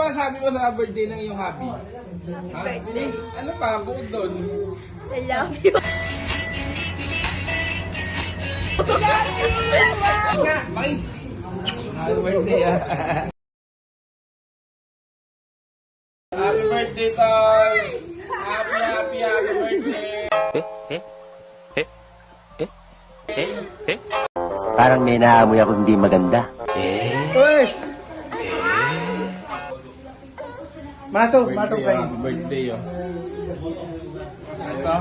ba sabi mo sa birthday ng iyong hobby? Ha? Ano pa? Bukod doon. I love you. Nga, mais. Happy birthday, ah. Happy birthday, Tol. Happy birthday. Parang may naamoy ako hindi maganda. Uy! Matong kayo. Happy birthday, oh. Ito,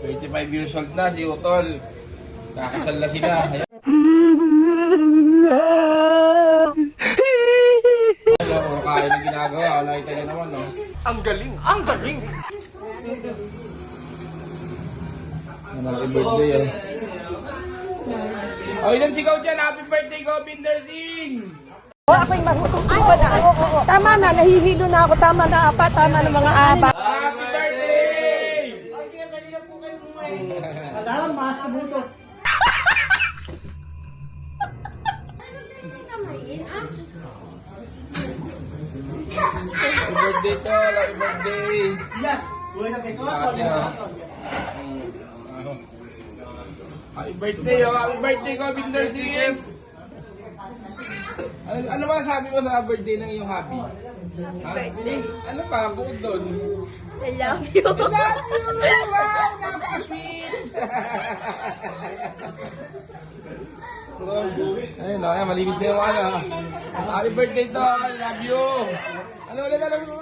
25 years old na si Utol. Kakasal na sila. Puro kain ang ginagawa. Wala kita naman, no? Ang galing! Ang galing! Happy birthday, oh. Oh, ilan sigaw dyan? Happy birthday, Gobinder Singh! Ako'y matutuwa na. Tama na, nahihilo na ako. Tama na, tama na mga aba. Happy birthday! Alam, masubuto. Happy birthday, Tol! Happy birthday! Happy birthday, oh! Happy birthday, Gobinder Singh! Ano ba sabi mo sa birthday ng iyong hobby? Ha? Ano pa? Bukod doon. I love you. I love you! Wow! Napaka-sweet! Ayun, no? Ayan, malinis na yung ano. Happy birthday, Tol! I love you! Ano ulit? I love you!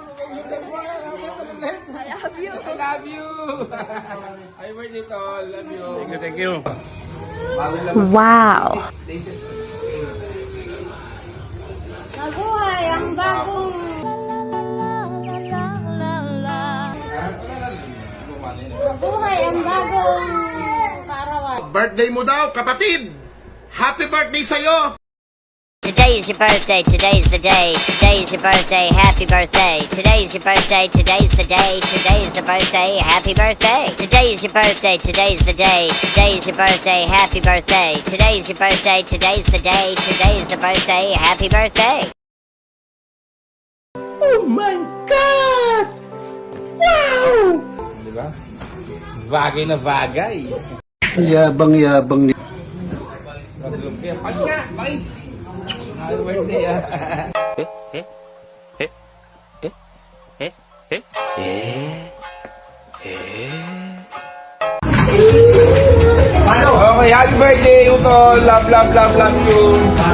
I love you! Happy birthday, Tol! Love you! Thank you! Wow. Mabuhay ang bagong mabuhay ang bagong parawan. Birthday mo daw, kapatid! Happy birthday sa'yo! Today's your birthday, today's the day. Today's your birthday, happy birthday. Today's your birthday, today's the day. Today's the birthday, happy birthday. Today's your birthday, today's the day. Today's your birthday, happy birthday. Today's your birthday, today's the day. Today's the birthday, happy birthday. Oh my God! Wow! Diba? Bagay na bagay. Yabang-yabang ni... Pag nga, mais! Happy birthday, ah. Okay, happy birthday, Utol! Love you!